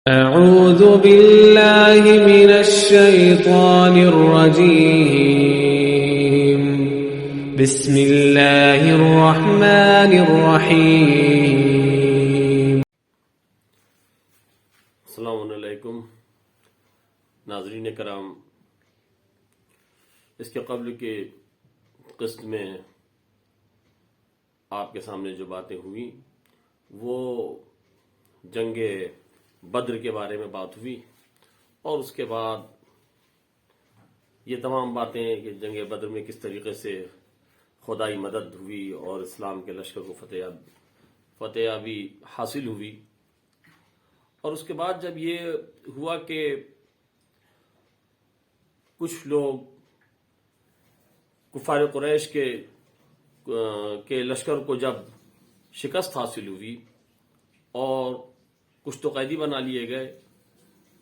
أعوذ بالله من الشيطان الرجيم بسم الله الرحمن الرحيم السلام علیکم ناظرین کرام، اس کے قبل کے قسط میں آپ کے سامنے جو باتیں ہوئی وہ جنگ بدر کے بارے میں بات ہوئی، اور اس کے بعد یہ تمام باتیں کہ جنگ بدر میں کس طریقے سے خدائی مدد ہوئی اور اسلام کے لشکر کو فتح یابی حاصل ہوئی۔ اور اس کے بعد جب یہ ہوا کہ کچھ لوگ کفار قریش کے لشکر کو جب شکست حاصل ہوئی اور کچھ تو قیدی بنا لیے گئے،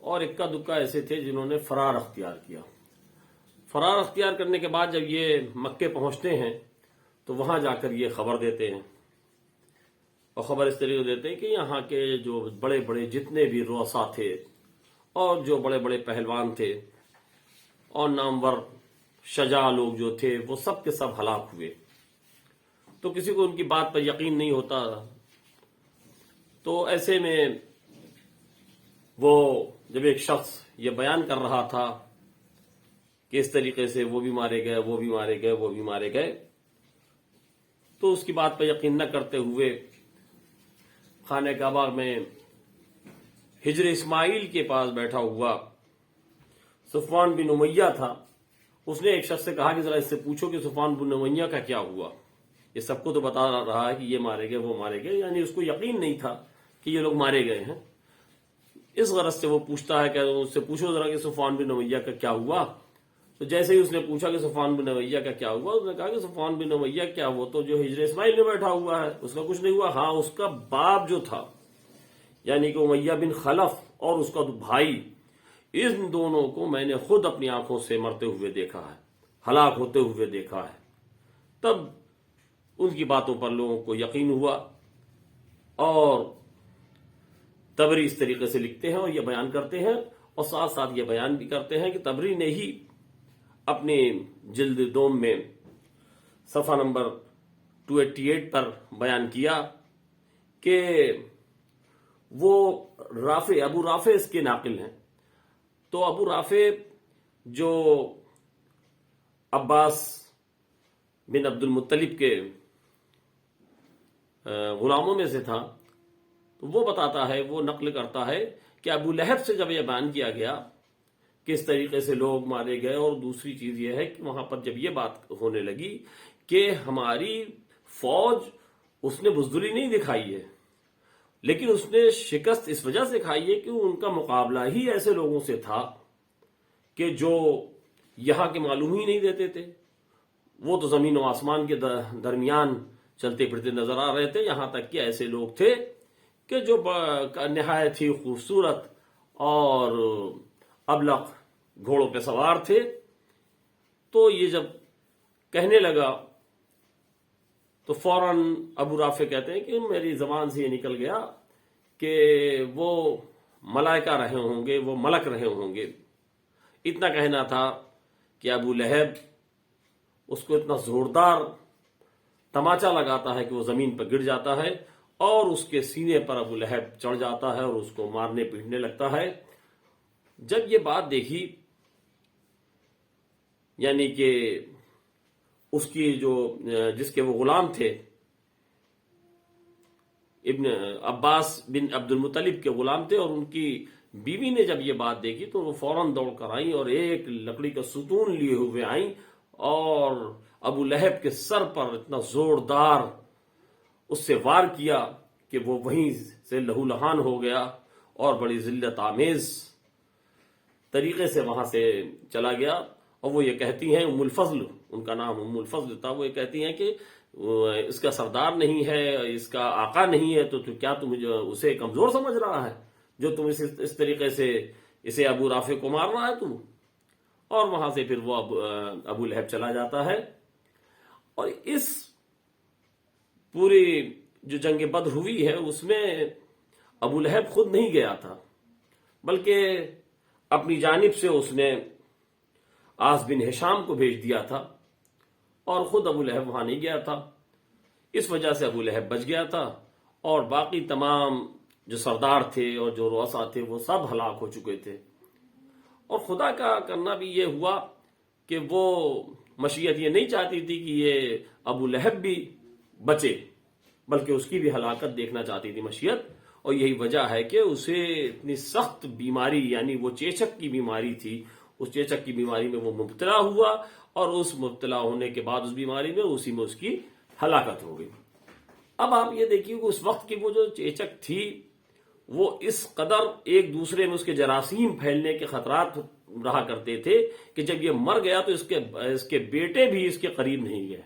اور اکا دکا ایسے تھے جنہوں نے فرار اختیار کیا۔ فرار اختیار کرنے کے بعد جب یہ مکے پہنچتے ہیں تو وہاں جا کر یہ خبر دیتے ہیں، اور خبر اس طریقے دیتے ہیں کہ یہاں کے جو بڑے بڑے جتنے بھی رؤسا تھے اور جو بڑے بڑے پہلوان تھے اور نامور شجاع لوگ جو تھے وہ سب کے سب ہلاک ہوئے۔ تو کسی کو ان کی بات پر یقین نہیں ہوتا، تو ایسے میں وہ جب ایک شخص یہ بیان کر رہا تھا کہ اس طریقے سے وہ بھی مارے گئے، وہ بھی مارے گئے، وہ بھی مارے گئے، تو اس کی بات پر یقین نہ کرتے ہوئے خانہ کعبہ میں ہجر اسماعیل کے پاس بیٹھا ہوا صفوان بن امیہ تھا۔ اس نے ایک شخص سے کہا کہ ذرا اس سے پوچھو کہ صفوان بن امیہ کا کیا ہوا، یہ سب کو تو بتا رہا ہے کہ یہ مارے گئے، وہ مارے گئے، یعنی اس کو یقین نہیں تھا کہ یہ لوگ مارے گئے ہیں۔ اس غرض سے وہ پوچھتا ہے کہ اس سے پوچھو ذرا کہ صفوان بن امیہ کا کیا ہوا۔ تو جیسے ہی اس نے پوچھا کہ صفوان بن امیہ کا کیا ہوا، اس نے کہا کہ صفوان بن امیہ کیا ہوا تو جو ہجر اسماعیل میں بیٹھا ہوا ہے اس کا کچھ نہیں ہوا، ہاں اس کا باپ جو تھا یعنی کہ امیہ بن خلف اور اس کا بھائی، ان دونوں کو میں نے خود اپنی آنکھوں سے مرتے ہوئے دیکھا ہے، ہلاک ہوتے ہوئے دیکھا ہے۔ تب ان کی باتوں پر لوگوں کو یقین ہوا، اور تبری اس طریقے سے لکھتے ہیں اور یہ بیان کرتے ہیں، اور ساتھ ساتھ یہ بیان بھی کرتے ہیں کہ تبری نے ہی اپنے جلد دوم میں صفحہ نمبر 288 پر بیان کیا کہ وہ ابو رافع اس کے ناقل ہیں۔ تو ابو رافع جو عباس بن عبد المطلب کے غلاموں میں سے تھا، تو وہ بتاتا ہے، وہ نقل کرتا ہے کہ ابو لہب سے جب یہ بیان کیا گیا کس طریقے سے لوگ مارے گئے، اور دوسری چیز یہ ہے کہ وہاں پر جب یہ بات ہونے لگی کہ ہماری فوج اس نے بزدلی نہیں دکھائی ہے، لیکن اس نے شکست اس وجہ سے کھائی ہے کہ ان کا مقابلہ ہی ایسے لوگوں سے تھا کہ جو یہاں کے معلوم ہی نہیں دیتے تھے، وہ تو زمین و آسمان کے درمیان چلتے پھرتے نظر آ رہے تھے، یہاں تک کہ ایسے لوگ تھے کہ جو نہایت ہی خوبصورت اور ابلق گھوڑوں پہ سوار تھے۔ تو یہ جب کہنے لگا تو فوراً ابو رافع کہتے ہیں کہ میری زبان سے یہ نکل گیا کہ وہ ملائکہ رہے ہوں گے، وہ ملک رہے ہوں گے۔ اتنا کہنا تھا کہ ابو لہب اس کو اتنا زوردار تماچا لگاتا ہے کہ وہ زمین پر گر جاتا ہے، اور اس کے سینے پر ابو لہب چڑھ جاتا ہے اور اس کو مارنے پیٹنے لگتا ہے۔ جب یہ بات دیکھی، یعنی کہ اس کی جس کے وہ غلام تھے، ابن عباس بن عبد المطلب کے غلام تھے، اور ان کی بیوی نے جب یہ بات دیکھی تو وہ فوراً دوڑ کر آئیں اور ایک لکڑی کا ستون لیے ہوئے آئیں، اور ابو لہب کے سر پر اتنا زوردار اس سے وار کیا کہ وہ وہیں سے لہو لہان ہو گیا، اور بڑی ذلت آمیز طریقے سے وہاں سے چلا گیا۔ اور وہ یہ کہتی ہیں، ام الفضل ان کا نام ام الفضل تھا، وہ یہ کہتی ہیں کہ اس کا سردار نہیں ہے، اس کا آقا نہیں ہے، تو کیا تم اسے کمزور سمجھ رہا ہے جو تم اس طریقے سے اسے ابو رافع کو مار رہا ہے تم؟ اور وہاں سے پھر وہ ابو لہب چلا جاتا ہے۔ اور اس پوری جو جنگ بدر ہوئی ہے اس میں ابو لہب خود نہیں گیا تھا، بلکہ اپنی جانب سے اس نے آس بن ہشام کو بھیج دیا تھا اور خود ابو لہب وہاں نہیں گیا تھا. اس وجہ سے ابو لہب بچ گیا تھا اور باقی تمام جو سردار تھے اور جو رؤسا تھے وہ سب ہلاک ہو چکے تھے. اور خدا کا کرنا بھی یہ ہوا کہ وہ مشیت یہ نہیں چاہتی تھی کہ یہ ابو لہب بھی بچے، بلکہ اس کی بھی ہلاکت دیکھنا چاہتی تھی مشیت. اور یہی وجہ ہے کہ اسے اتنی سخت بیماری، یعنی وہ چیچک کی بیماری تھی، اس چیچک کی بیماری میں وہ مبتلا ہوا اور اس مبتلا ہونے کے بعد اس بیماری میں اسی میں اس کی ہلاکت ہو گئی. اب آپ یہ دیکھیے کہ اس وقت کی وہ جو چیچک تھی وہ اس قدر ایک دوسرے میں اس کے جراثیم پھیلنے کے خطرات رہا کرتے تھے کہ جب یہ مر گیا تو اس کے بیٹے بھی اس کے قریب نہیں گئے.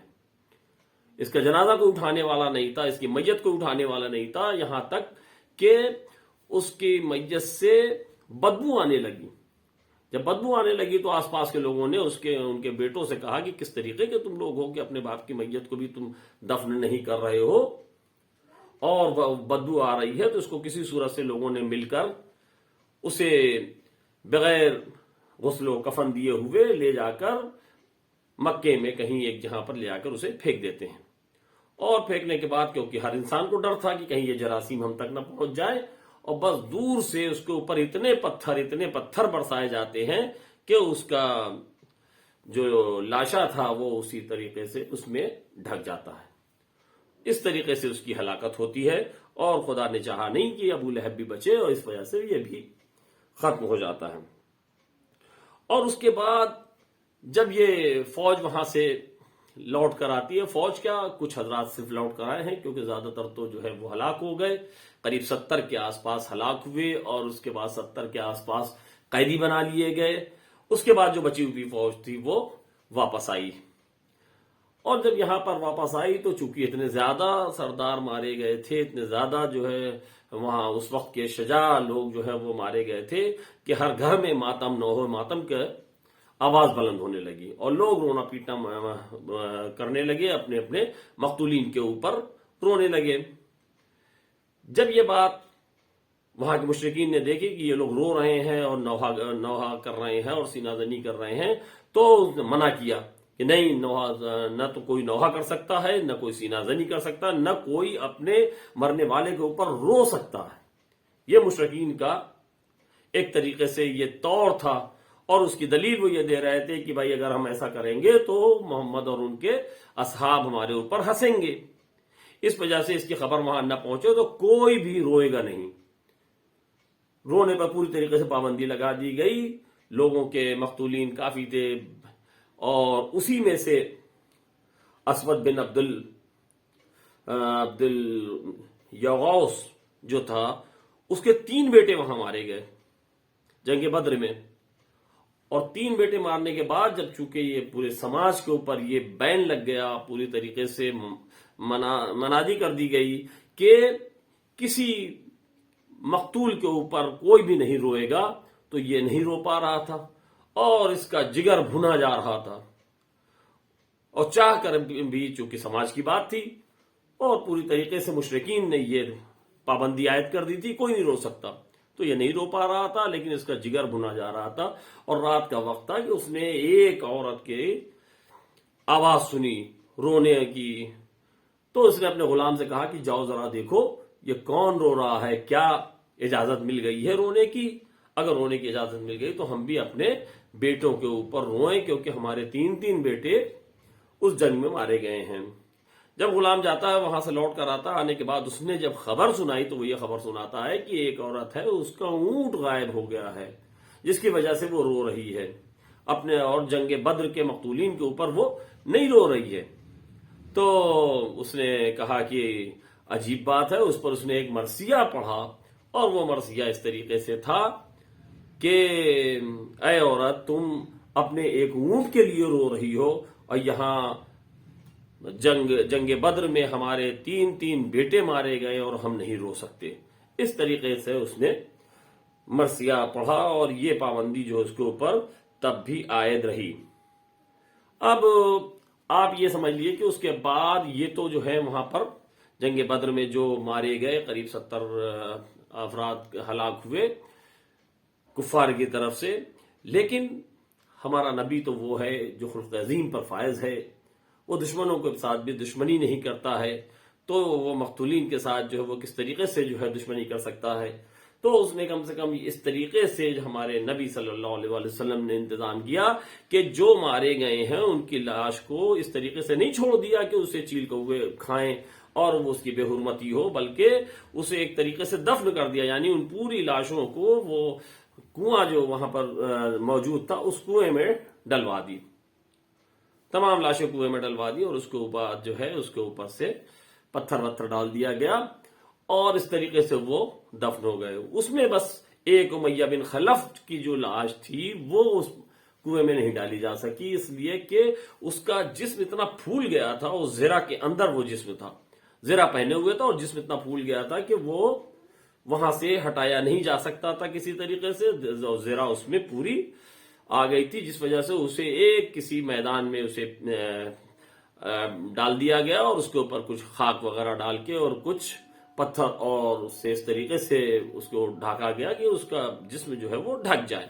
اس کا جنازہ کوئی اٹھانے والا نہیں تھا، اس کی میت کو اٹھانے والا نہیں تھا، یہاں تک کہ اس کی میت سے بدبو آنے لگی. جب بدبو آنے لگی تو آس پاس کے لوگوں نے ان کے بیٹوں سے کہا کہ کس طریقے کے تم لوگ ہو کہ اپنے باپ کی میت کو بھی تم دفن نہیں کر رہے ہو اور بدبو آ رہی ہے. تو اس کو کسی صورت سے لوگوں نے مل کر اسے بغیر غسل و کفن دیے ہوئے لے جا کر مکے میں کہیں ایک جہاں پر لے جا کر اسے پھینک دیتے ہیں. اور پھینکنے کے بعد کیونکہ ہر انسان کو ڈر تھا کہ کہیں یہ جراثیم ہم تک نہ پہنچ جائے، اور بس دور سے اس کے اوپر اتنے پتھر برسائے جاتے ہیں کہ اس کا جو لاشا تھا وہ اسی طریقے سے اس میں ڈھک جاتا ہے. اس طریقے سے اس کی ہلاکت ہوتی ہے اور خدا نے چاہا نہیں کہ ابو لہب بھی بچے اور اس وجہ سے یہ بھی ختم ہو جاتا ہے. اور اس کے بعد جب یہ فوج وہاں سے لوٹ کر آتی ہے، فوج کیا کچھ حضرات صرف لوٹ کر آئے ہیں کیونکہ زیادہ تر تو جو ہے وہ ہلاک ہو گئے، قریب 70 کے آس پاس ہلاک ہوئے اور اس کے بعد 70 کے آس پاس قیدی بنا لیے گئے. اس کے بعد جو بچی ہوئی فوج تھی وہ واپس آئی، اور جب یہاں پر واپس آئی تو چونکہ اتنے زیادہ سردار مارے گئے تھے، اتنے زیادہ جو ہے وہاں اس وقت کے شجاع لوگ جو ہے وہ مارے گئے تھے کہ ہر گھر میں ماتم نوح ماتم کے آواز بلند ہونے لگی اور لوگ رونا پیٹنا کرنے لگے، اپنے اپنے مقتولین کے اوپر رونے لگے. جب یہ بات وہاں کے مشرکین نے دیکھی کہ یہ لوگ رو رہے ہیں اور نوحہ کر رہے ہیں اور سینہ زنی کر رہے ہیں تو منع کیا کہ نہیں، نہ تو کوئی نوحہ کر سکتا ہے، نہ کوئی سینہ زنی کر سکتا، نہ کوئی اپنے مرنے والے کے اوپر رو سکتا ہے. یہ مشرکین کا ایک طریقے سے یہ طور تھا، اور اس کی دلیل وہ یہ دے رہے تھے کہ بھائی اگر ہم ایسا کریں گے تو محمد اور ان کے اصحاب ہمارے اوپر ہنسیں گے. اس وجہ سے اس کی خبر وہاں نہ پہنچے تو کوئی بھی روئے گا نہیں. رونے پر پوری طریقے سے پابندی لگا دی گئی. لوگوں کے مقتولین کافی تھے اور اسی میں سے اسود بن عبد یغوث جو تھا اس کے 3 بیٹے وہاں مارے گئے جنگ بدر میں. اور 3 بیٹے مارنے کے بعد جب چونکہ یہ پورے سماج کے اوپر یہ بین لگ گیا، پوری طریقے سے منادی کر دی گئی کہ کسی مقتول کے اوپر کوئی بھی نہیں روئے گا، تو یہ نہیں رو پا رہا تھا اور اس کا جگر بھنا جا رہا تھا. اور چاہ کر بھی چونکہ سماج کی بات تھی اور پوری طریقے سے مشرکین نے یہ پابندی عائد کر دی تھی کوئی نہیں رو سکتا، تو یہ نہیں رو پا رہا تھا، لیکن اس کا جگر بھنا جا رہا تھا. اور رات کا وقت تھا کہ اس نے ایک عورت کے آواز سنی رونے کی، تو اس نے اپنے غلام سے کہا کہ جاؤ ذرا دیکھو یہ کون رو رہا ہے، کیا اجازت مل گئی ہے رونے کی؟ اگر رونے کی اجازت مل گئی تو ہم بھی اپنے بیٹوں کے اوپر روئیں، کیونکہ ہمارے 3 بیٹے اس جنگ میں مارے گئے ہیں. جب غلام جاتا ہے وہاں سے لوٹ کر آتا، آنے کے بعد اس نے جب خبر سنائی تو وہ یہ خبر سناتا ہے کہ ایک عورت ہے اس کا اونٹ غائب ہو گیا ہے، جس کی وجہ سے وہ رو رہی ہے اپنے، اور جنگ بدر کے مقتولین کے اوپر وہ نہیں رو رہی ہے. تو اس نے کہا کہ عجیب بات ہے. اس پر اس نے ایک مرثیہ پڑھا اور وہ مرثیہ اس طریقے سے تھا کہ اے عورت، تم اپنے ایک اونٹ کے لیے رو رہی ہو اور یہاں جنگ بدر میں ہمارے 3 بیٹے مارے گئے اور ہم نہیں رو سکتے. اس طریقے سے اس نے مرثیہ پڑھا اور یہ پابندی جو اس کے اوپر تب بھی عائد رہی. اب آپ یہ سمجھ لیے کہ اس کے بعد یہ تو جو ہے وہاں پر جنگ بدر میں جو مارے گئے قریب 70 افراد ہلاک ہوئے. کفار کی طرف سے، لیکن ہمارا نبی تو وہ ہے جو خلق عظیم پر فائز ہے، وہ دشمنوں کے ساتھ بھی دشمنی نہیں کرتا ہے، تو وہ مقتولین کے ساتھ جو ہے وہ کس طریقے سے جو ہے دشمنی کر سکتا ہے؟ تو اس نے کم سے کم اس طریقے سے ہمارے نبی صلی اللہ علیہ وسلم نے انتظام کیا کہ جو مارے گئے ہیں ان کی لاش کو اس طریقے سے نہیں چھوڑ دیا کہ اسے چیل کوے کھائیں اور وہ اس کی بے حرمتی ہو، بلکہ اسے ایک طریقے سے دفن کر دیا، یعنی ان پوری لاشوں کو وہ کنواں جو وہاں پر موجود تھا اس کنویں میں ڈلوا دی، تمام لاشیں کنویں میں ڈلوا دی، اور اس کے اوپر جو ہے اس کے اوپر سے پتھر ڈال دیا گیا، اور اس طریقے سے وہ دفن ہو گئے۔ اس میں بس ایک امیہ بن خلف کی جو لاش تھی وہ اس کنویں میں نہیں ڈالی جا سکی، اس لیے کہ اس کا جسم اتنا پھول گیا تھا، اس زرہ کے اندر وہ جسم تھا، زرہ پہنے ہوئے تھا اور جسم اتنا پھول گیا تھا کہ وہ وہاں سے ہٹایا نہیں جا سکتا تھا کسی طریقے سے، زرہ اس میں پوری آ گئی تھی، جس وجہ سے اسے ایک کسی میدان میں اسے ڈال دیا گیا، اور اس کے اوپر کچھ خاک وغیرہ ڈال کے اور کچھ پتھر اور اس سے اس طریقے سے اس کو ڈھاکا گیا کہ اس کا جسم جو ہے وہ ڈھک جائے۔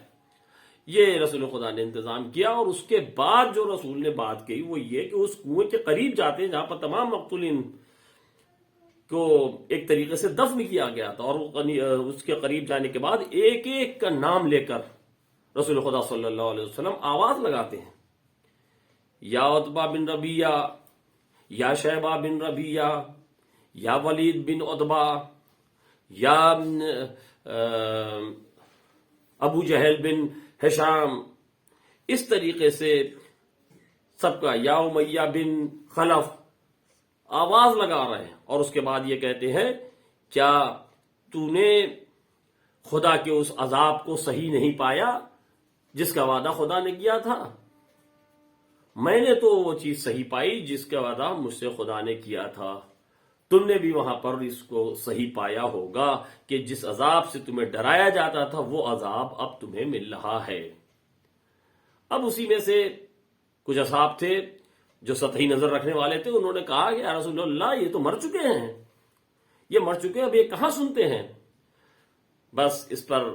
یہ رسول خدا نے انتظام کیا، اور اس کے بعد جو رسول نے بات کہی وہ یہ کہ اس کنویں کے قریب جاتے ہیں جہاں پر تمام مقتولین کو ایک طریقے سے دفن کیا گیا تھا، اور اس کے قریب جانے کے بعد ایک ایک کا نام لے کر رسول خدا صلی اللہ علیہ وسلم آواز لگاتے ہیں، یا عتبہ بن ربیعہ، یا شیبہ بن ربیعہ، یا ولید بن عتبہ، یا ابو جہل بن ہشام، اس طریقے سے سب کا، یا امیہ بن خلف، آواز لگا رہے ہیں، اور اس کے بعد یہ کہتے ہیں کیا تو نے خدا کے اس عذاب کو صحیح نہیں پایا جس کا وعدہ خدا نے کیا تھا؟ میں نے تو وہ چیز صحیح پائی جس کا وعدہ مجھ سے خدا نے کیا تھا، تم نے بھی وہاں پر اس کو صحیح پایا ہوگا کہ جس عذاب سے تمہیں ڈرایا جاتا تھا وہ عذاب اب تمہیں مل رہا ہے۔ اب اسی میں سے کچھ اصحاب تھے جو سطحی نظر رکھنے والے تھے، انہوں نے کہا کہ یا رسول اللہ یہ تو مر چکے ہیں، یہ مر چکے ہیں، اب یہ کہاں سنتے ہیں؟ بس اس پر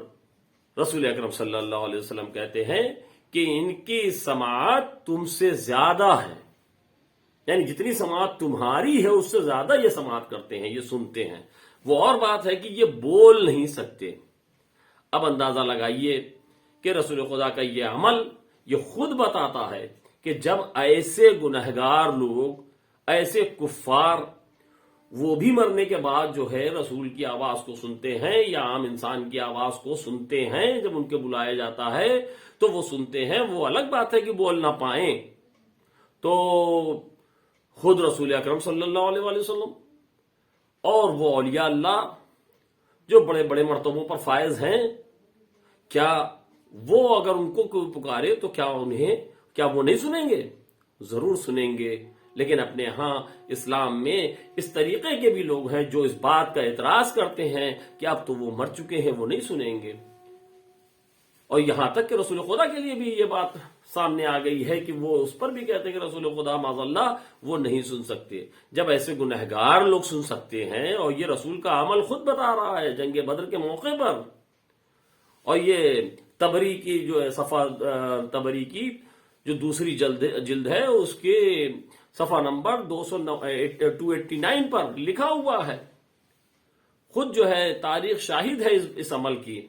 رسول اکرم صلی اللہ علیہ وسلم کہتے ہیں کہ ان کی سماعت تم سے زیادہ ہے، یعنی جتنی سماعت تمہاری ہے اس سے زیادہ یہ سماعت کرتے ہیں، یہ سنتے ہیں۔ وہ اور بات ہے کہ یہ بول نہیں سکتے۔ اب اندازہ لگائیے کہ رسول خدا کا یہ عمل یہ خود بتاتا ہے کہ جب ایسے گنہگار لوگ، ایسے کفار، وہ بھی مرنے کے بعد جو ہے رسول کی آواز کو سنتے ہیں یا عام انسان کی آواز کو سنتے ہیں، جب ان کے بلایا جاتا ہے تو وہ سنتے ہیں۔ وہ الگ بات ہے کہ بول نہ پائیں، تو خود رسول اکرم صلی اللہ علیہ وآلہ وسلم اور وہ اولیاء اللہ جو بڑے بڑے مرتبوں پر فائز ہیں، کیا وہ اگر ان کو کوئی پکارے تو کیا وہ نہیں سنیں گے؟ ضرور سنیں گے، لیکن اپنے ہاں اسلام میں اس طریقے کے بھی لوگ ہیں جو اس بات کا اعتراض کرتے ہیں کہ اب تو وہ مر چکے ہیں، وہ نہیں سنیں گے۔ اور یہاں تک کہ رسول خدا کے لیے بھی یہ بات سامنے آ گئی ہے کہ وہ اس پر بھی کہتے ہیں کہ رسول خدا معاذ اللہ وہ نہیں سن سکتے۔ جب ایسے گنہگار لوگ سن سکتے ہیں، اور یہ رسول کا عمل خود بتا رہا ہے جنگ بدر کے موقع پر، اور یہ تبری کی جو ہے صفحہ تبری کی جو دوسری جلد ہے اس کے صفحہ نمبر 289 پر لکھا ہوا ہے، خود جو ہے تاریخ شاہد ہے اس عمل کی۔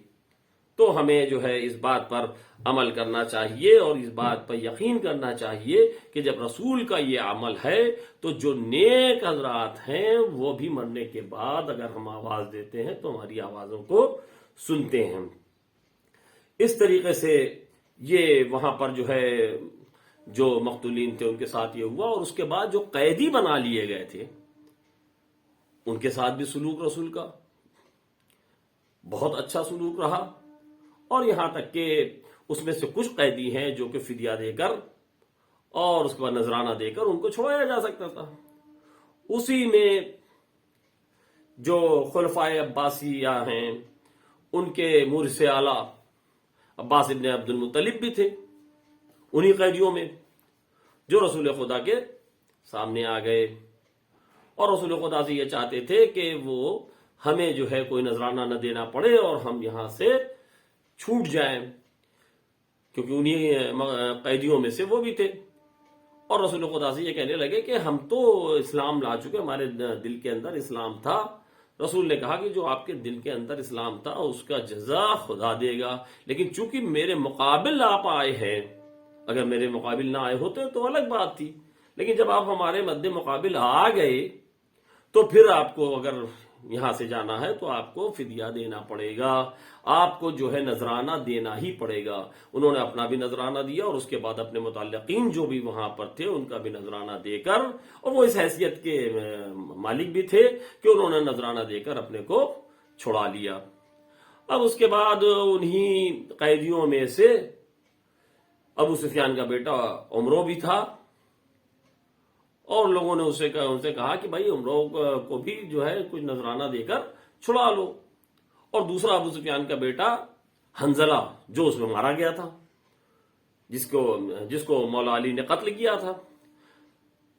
تو ہمیں جو ہے اس بات پر عمل کرنا چاہیے اور اس بات پر یقین کرنا چاہیے کہ جب رسول کا یہ عمل ہے تو جو نیک حضرات ہیں وہ بھی مرنے کے بعد اگر ہم آواز دیتے ہیں تو ہماری آوازوں کو سنتے ہیں۔ اس طریقے سے یہ وہاں پر جو ہے جو مقتولین تھے ان کے ساتھ یہ ہوا، اور اس کے بعد جو قیدی بنا لیے گئے تھے ان کے ساتھ بھی سلوک رسول کا بہت اچھا سلوک رہا، اور یہاں تک کہ اس میں سے کچھ قیدی ہیں جو کہ فدیہ دے کر اور اس کے بعد نذرانہ دے کر ان کو چھڑایا جا سکتا تھا۔ اسی میں جو خلفائے عباسیہ ہیں ان کے مورث اعلیٰ عباس ابن عبد المطلب بھی تھے انہی قیدیوں میں، جو رسول خدا کے سامنے آ گئے اور رسول خدا سے یہ چاہتے تھے کہ وہ ہمیں جو ہے کوئی نذرانہ نہ دینا پڑے اور ہم یہاں سے چھوٹ جائیں، کیونکہ انہی قیدیوں میں سے وہ بھی تھے۔ اور رسول خدا سے یہ کہنے لگے کہ ہم تو اسلام لا چکے، ہمارے دل کے اندر اسلام تھا۔ رسول نے کہا کہ جو آپ کے دل کے اندر اسلام تھا اس کا جزا خدا دے گا، لیکن چونکہ میرے مقابل آپ آئے ہیں، اگر میرے مقابل نہ آئے ہوتے تو الگ بات تھی، لیکن جب آپ ہمارے مد مقابل آ گئے تو پھر آپ کو اگر یہاں سے جانا ہے تو آپ کو فدیہ دینا پڑے گا، آپ کو جو ہے نذرانہ دینا ہی پڑے گا۔ انہوں نے اپنا بھی نذرانہ دیا اور اس کے بعد اپنے متعلقین جو بھی وہاں پر تھے ان کا بھی نذرانہ دے کر، اور وہ اس حیثیت کے مالک بھی تھے کہ انہوں نے نذرانہ دے کر اپنے کو چھڑا لیا۔ اب اس کے بعد انہی قیدیوں میں سے ابو سفیان کا بیٹا عمرو بھی تھا، اور لوگوں نے ان سے کہا کہ بھائی عمرو کو بھی جو ہے کچھ نذرانہ دے کر چھڑا لو۔ اور دوسرا ابو سفیان کا بیٹا حنظلہ جو اس میں مارا گیا تھا، جس کو مولا علی نے قتل کیا تھا،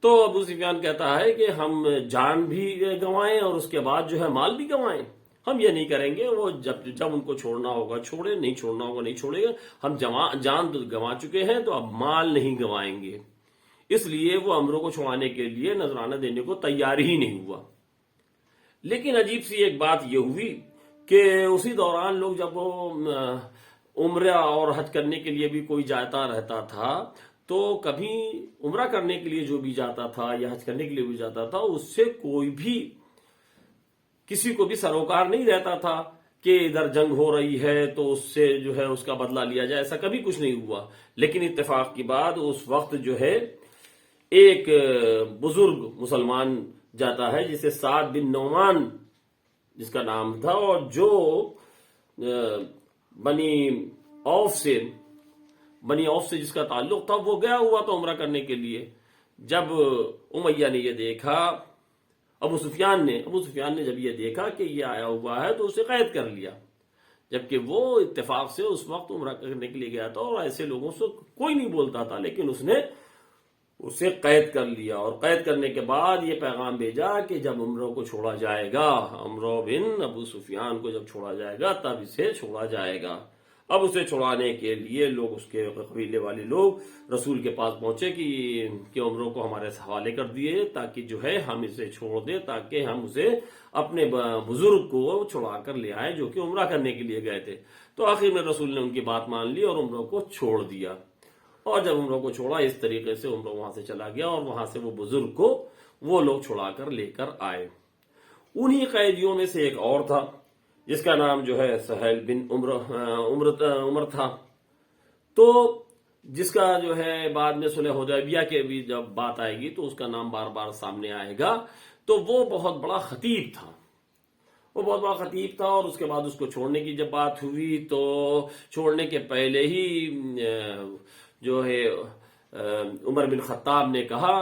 تو ابو سفیان کہتا ہے کہ ہم جان بھی گنوائیں اور اس کے بعد جو ہے مال بھی گنوائیں، ہم یہ نہیں کریں گے، وہ جب ان کو چھوڑنا ہوگا چھوڑے، نہیں چھوڑنا ہوگا نہیں چھوڑے گا، ہم جان تو گنوا چکے ہیں تو اب مال نہیں گنوائیں گے۔ اس لیے وہ عمرو کو چھڑانے کے لیے نذرانہ دینے کو تیار ہی نہیں ہوا۔ لیکن عجیب سی ایک بات یہ ہوئی کہ اسی دوران لوگ جب وہ عمرہ اور حج کرنے کے لیے بھی کوئی جاتا رہتا تھا، تو کبھی عمرہ کرنے کے لیے جو بھی جاتا تھا یا حج کرنے کے لیے بھی جاتا تھا، اس سے کوئی بھی کسی کو بھی سروکار نہیں رہتا تھا کہ ادھر جنگ ہو رہی ہے تو اس سے جو ہے اس کا بدلہ لیا جائے، ایسا کبھی کچھ نہیں ہوا۔ لیکن اتفاق کی بات اس وقت جو ہے ایک بزرگ مسلمان جاتا ہے جسے سعد بن نعمان جس کا نام تھا، اور جو بنی اوف سے جس کا تعلق تھا، وہ گیا ہوا تھا عمرہ کرنے کے لیے۔ جب امیہ نے یہ دیکھا، ابو سفیان نے جب یہ دیکھا کہ یہ آیا ہوا ہے تو اسے قید کر لیا، جبکہ وہ اتفاق سے اس وقت عمرہ کرنے کے لیے گیا تھا اور ایسے لوگوں سے کوئی نہیں بولتا تھا، لیکن اس نے اسے قید کر لیا، اور قید کرنے کے بعد یہ پیغام بھیجا کہ جب عمرو کو چھوڑا جائے گا، عمرو بن ابو سفیان کو جب چھوڑا جائے گا تب اسے چھوڑا جائے گا۔ اب اسے چھڑانے کے لیے لوگ، اس کے قبیلے والے لوگ رسول کے پاس پہنچے کہ عمرو کو ہمارے حوالے کر دیے تاکہ جو ہے ہم اسے چھوڑ دیں، تاکہ ہم اسے اپنے بزرگ کو چھڑا کر لے آئیں جو کہ عمرہ کرنے کے لیے گئے تھے۔ تو آخر میں رسول نے ان کی بات مان لی اور عمرو کو چھوڑ دیا، اور جب عمرو کو چھوڑا اس طریقے سے عمرو وہاں سے چلا گیا، اور وہاں سے وہ بزرگ کو وہ لوگ چھڑا کر لے کر آئے۔ انہی قیدیوں میں سے ایک اور تھا جس کا نام جو ہے سہیل بن عمر تھا، تو جس کا جو ہے بعد میں صلح حدیبیہ کے بھی جب بات آئے گی تو اس کا نام بار بار سامنے آئے گا۔ تو وہ بہت بڑا خطیب تھا، اور اس کے بعد اس کو چھوڑنے کی جب بات ہوئی تو چھوڑنے کے پہلے ہی جو ہے عمر بن خطاب نے کہا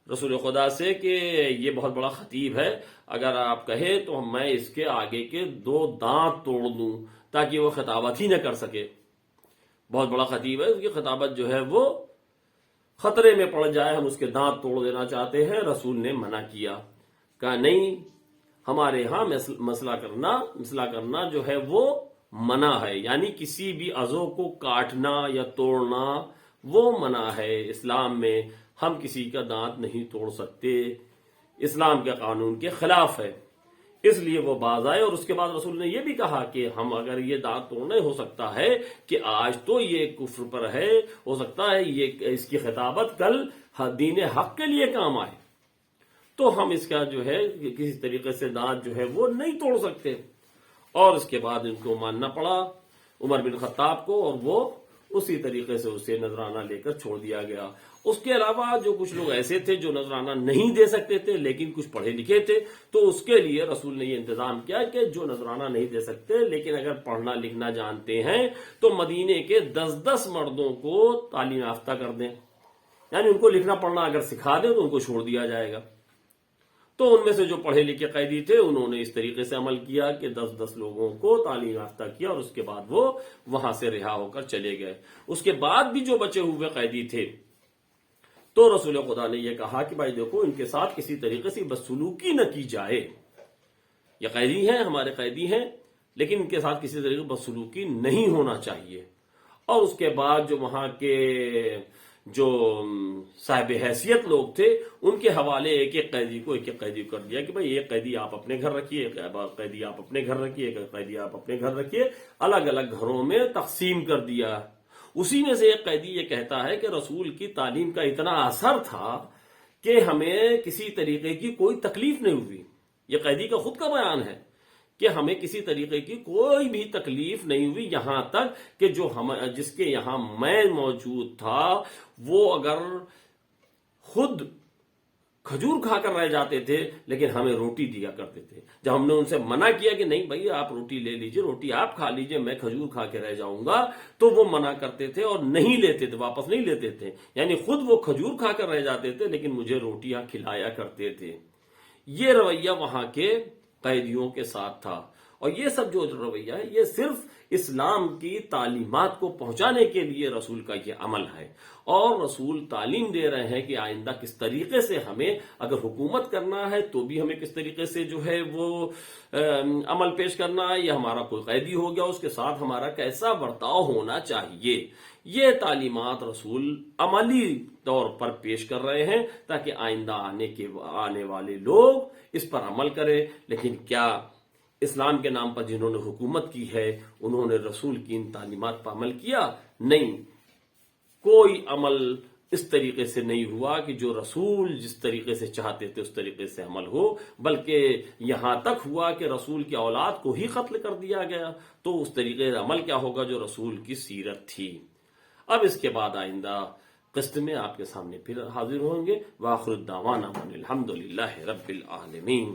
رسول خدا سے کہ یہ بہت بڑا خطیب ہے، اگر آپ کہیں تو میں اس کے آگے کے 2 دانت توڑ دوں تاکہ وہ خطابت ہی نہ کر سکے۔ بہت بڑا خطیب ہے، اس کی خطابت جو ہے وہ خطرے میں پڑ جائے، ہم اس کے دانت توڑ دینا چاہتے ہیں۔ رسول نے منع کیا، کہا نہیں، ہمارے ہاں مسئلہ کرنا جو ہے وہ منع ہے، یعنی کسی بھی عضو کو کاٹنا یا توڑنا وہ منع ہے۔ اسلام میں ہم کسی کا دانت نہیں توڑ سکتے، اسلام کے قانون کے خلاف ہے، اس لیے وہ باز آئے۔ اور اس کے بعد رسول نے یہ بھی کہا کہ ہم اگر یہ دانت توڑنا ہو سکتا ہے کہ آج تو یہ کفر پر ہے، ہو سکتا ہے یہ اس کی خطابت کل دین حق کے لیے کام آئے، تو ہم اس کا جو ہے کسی طریقے سے دانت جو ہے وہ نہیں توڑ سکتے۔ اور اس کے بعد ان کو ماننا پڑا عمر بن خطاب کو، اور وہ اسی طریقے سے اسے نذرانہ لے کر چھوڑ دیا گیا۔ اس کے علاوہ جو کچھ لوگ ایسے تھے جو نذرانہ نہیں دے سکتے تھے لیکن کچھ پڑھے لکھے تھے، تو اس کے لیے رسول نے یہ انتظام کیا کہ جو نذرانہ نہیں دے سکتے لیکن اگر پڑھنا لکھنا جانتے ہیں تو مدینے کے 10 مردوں کو تعلیم یافتہ کر دیں، یعنی ان کو لکھنا پڑھنا اگر سکھا دیں تو ان کو چھوڑ دیا جائے گا۔ تو ان میں سے جو پڑھے لکھے قیدی تھے انہوں نے اس طریقے سے عمل کیا کہ 10 لوگوں کو تعلیم یافتہ کیا، اور اس کے بعد وہ وہاں سے رہا ہو کر چلے گئے۔ اس کے بعد بھی جو بچے ہوئے قیدی تھے تو رسول خدا نے یہ کہا کہ بھائی دیکھو ان کے ساتھ کسی طریقے سے بدسلوکی نہ کی جائے، یہ قیدی ہیں، ہمارے قیدی ہیں، لیکن ان کے ساتھ کسی طریقے کی بدسلوکی نہیں ہونا چاہیے. اور اس کے بعد جو وہاں کے جو صاحب حیثیت لوگ تھے ان کے حوالے ایک ایک قیدی کو کر دیا کہ بھائی ایک قیدی آپ اپنے گھر رکھیے، ایک قیدی آپ اپنے گھر رکھیے، ایک قیدی آپ اپنے گھر رکھیے، الگ الگ گھروں میں تقسیم کر دیا. اسی میں سے ایک قیدی یہ کہتا ہے کہ رسول کی تعلیم کا اتنا اثر تھا کہ ہمیں کسی طریقے کی کوئی تکلیف نہیں ہوئی. یہ قیدی کا خود کا بیان ہے کہ ہمیں کسی طریقے کی کوئی بھی تکلیف نہیں ہوئی، یہاں تک کہ جس کے یہاں میں موجود تھا وہ اگر خود کھجور کھا کر رہ جاتے تھے لیکن ہمیں روٹی دیا کرتے تھے. جب ہم نے ان سے منع کیا کہ نہیں بھائی آپ روٹی لے لیجئے، روٹی آپ کھا لیجئے، میں کھجور کھا کے رہ جاؤں گا، تو وہ منع کرتے تھے اور نہیں لیتے تھے، واپس نہیں لیتے تھے. یعنی خود وہ کھجور کھا کر رہ جاتے تھے لیکن مجھے روٹیاں کھلایا کرتے تھے. یہ رویہ وہاں کے قیدیوں کے ساتھ تھا. اور یہ سب جو رویہ ہے یہ صرف اسلام کی تعلیمات کو پہنچانے کے لیے رسول کا یہ عمل ہے. اور رسول تعلیم دے رہے ہیں کہ آئندہ کس طریقے سے ہمیں اگر حکومت کرنا ہے تو بھی ہمیں کس طریقے سے جو ہے وہ عمل پیش کرنا ہے، یا ہمارا کوئی قیدی ہو گیا اس کے ساتھ ہمارا کیسا برتاؤ ہونا چاہیے. یہ تعلیمات رسول عملی طور پر پیش کر رہے ہیں تاکہ آئندہ آنے والے لوگ اس پر عمل کریں. لیکن کیا اسلام کے نام پر جنہوں نے حکومت کی ہے انہوں نے رسول کی ان تعلیمات پر عمل کیا؟ نہیں، کوئی عمل اس طریقے سے نہیں ہوا کہ جو رسول جس طریقے سے چاہتے تھے اس طریقے سے عمل ہو، بلکہ یہاں تک ہوا کہ رسول کی اولاد کو ہی قتل کر دیا گیا. تو اس طریقے سے عمل کیا ہوگا جو رسول کی سیرت تھی. اب اس کے بعد آئندہ قسط میں آپ کے سامنے پھر حاضر ہوں گے. وآخر الدعوانا الحمدللہ رب العالمین.